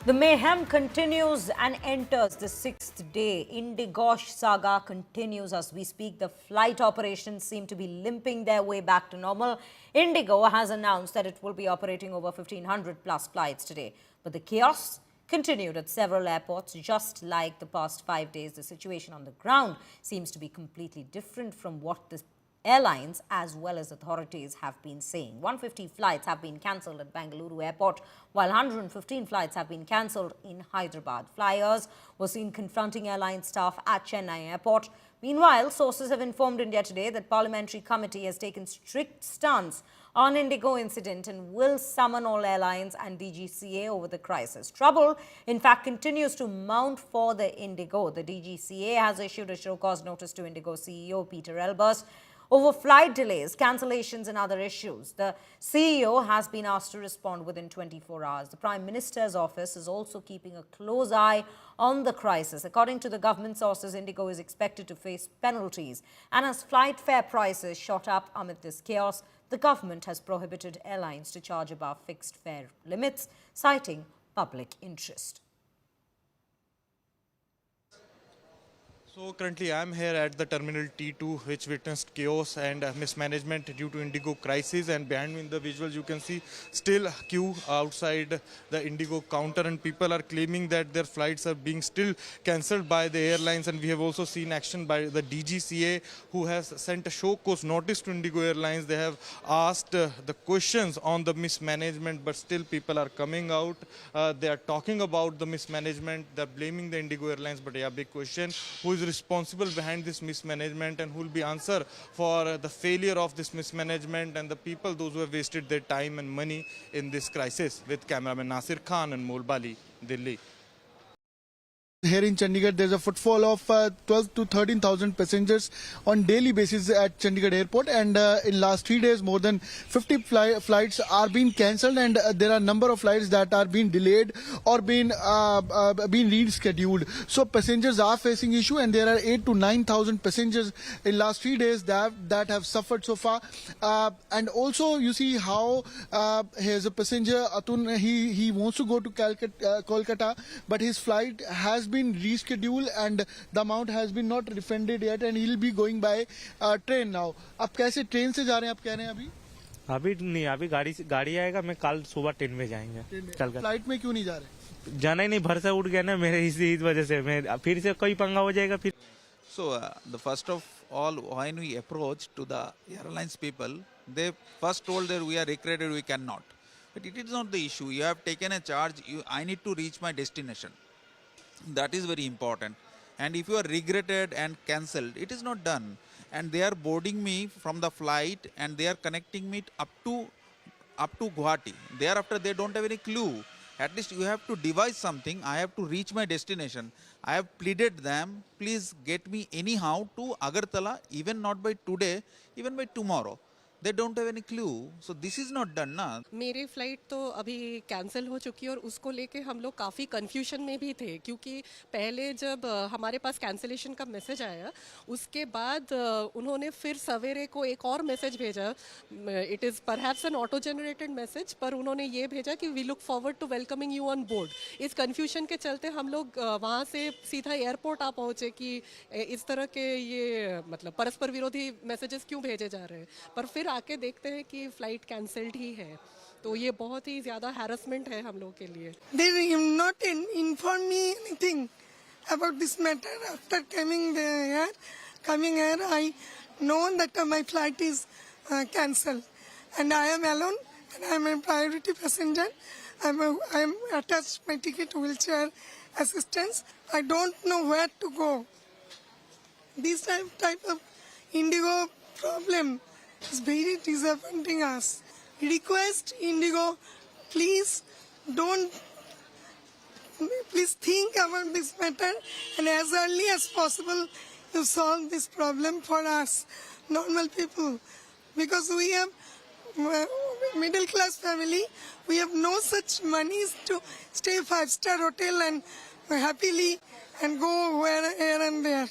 The mayhem continues and enters the sixth day. Indigosh saga continues as we speak. The flight operations seem to be limping their way back to normal. Indigo has announced that it will be operating over 1,500 plus flights today. But the chaos continued at several airports. Just like the past 5 days, the situation on the ground seems to be completely different from what the airlines as well as authorities have been saying. 150 flights have been cancelled at Bengaluru airport, while 115 flights have been cancelled in Hyderabad. Flyers were seen confronting airline staff at Chennai airport. Meanwhile, sources have informed India Today that Parliamentary Committee has taken strict stance on Indigo incident and will summon all airlines and DGCA over the crisis. Trouble, in fact, continues to mount for the Indigo. The DGCA has issued a show-cause notice to Indigo CEO Peter Elbers over flight delays, cancellations and other issues. The CEO has been asked to respond within 24 hours. The Prime Minister's office is also keeping a close eye on the crisis. According to the government sources, Indigo is expected to face penalties. And as flight fare prices shot up amid this chaos, the government has prohibited airlines to charge above fixed fare limits, citing public interest. So currently I am here at the Terminal T2, which witnessed chaos and mismanagement due to Indigo crisis, and behind me in the visuals you can see still queue outside the Indigo counter, and people are claiming that their flights are being still cancelled by the airlines. And we have also seen action by the DGCA, who has sent a show cause notice to Indigo Airlines. They have asked the questions on the mismanagement, but still people are coming out. They are talking about the mismanagement, they are blaming the Indigo Airlines, but yeah, big question, who is responsible behind this mismanagement and who will be answer for the failure of this mismanagement and the people, those who have wasted their time and money in this crisis. With cameraman Nasir Khan and Molbali, Delhi. Here in Chandigarh, there's a footfall of 12 to 13,000 passengers on daily basis at Chandigarh airport, and in last 3 days more than 50 flights are being cancelled, and there are a number of flights that are being delayed or being rescheduled. So passengers are facing issue, and there are 8 to 9,000 passengers in last 3 days that have suffered so far. And also you see how here's a passenger Atun, he wants to go to Kolkata, but his flight has been rescheduled and the amount has been not refunded yet, and he'll be going by train now. आप कैसे train से जा रहे हैं, आप कह रहे हैं अभी नहीं, अभी गाड़ी आएगा, मैं कल सुबह ट्रेन में जाएंगे। कल फ्लाइट में क्यों नहीं जा रहे? जाना ही नहीं, भरोसा उठ गया ना मेरे, इस वजह से मैं फिर से कोई पंगा हो जाएगा फिर। So the first of all, when we approached to the airlines people, they first told that we are accredited, we cannot. But it is not the issue. You have taken a charge. I need to reach my destination. That is very important. And if you are regretted and cancelled, it is not done. And they are boarding me from the flight and they are connecting me up to Guwahati. Thereafter, they don't have any clue. At least you have to devise something. I have to reach my destination. I have pleaded them, please get me anyhow to Agartala, even not by today, even by tomorrow. They don't have any clue. So this is not done ना। मेरी flight तो अभी cancel हो चुकी है और उसको लेके हम लोग काफ़ी कन्फ्यूजन में भी थे, क्योंकि पहले जब हमारे पास कैंसिलेशन का मैसेज आया उसके बाद उन्होंने फिर सवेरे को एक और मैसेज भेजा। It is perhaps an auto generated message, पर उन्होंने ये भेजा कि we look forward to welcoming you on board. इस कन्फ्यूजन के चलते हम लोग वहाँ से सीधा एयरपोर्ट आ पहुँचे कि इस तरह के ये मतलब परस्पर विरोधी मैसेजेस क्यों भेजे जा रहे हैं, पर फिर आके देखते हैं कि फ्लाइट कैंसिल्ड ही है। तो ये बहुत ही ज़्यादा हैरेसमेंट है हम लोग के लिए। They not inform me anything about this matter. After coming here, I know that my flight is cancelled, and I am alone, and I am a priority passenger. I am attached my ticket wheelchair assistance. I don't know where to go. This type of Indigo problem is very disappointing us. Request Indigo, please think about this matter, and as early as possible you solve this problem for us normal people, because we have middle class family, we have no such monies to stay 5-star hotel and happily and go here and there.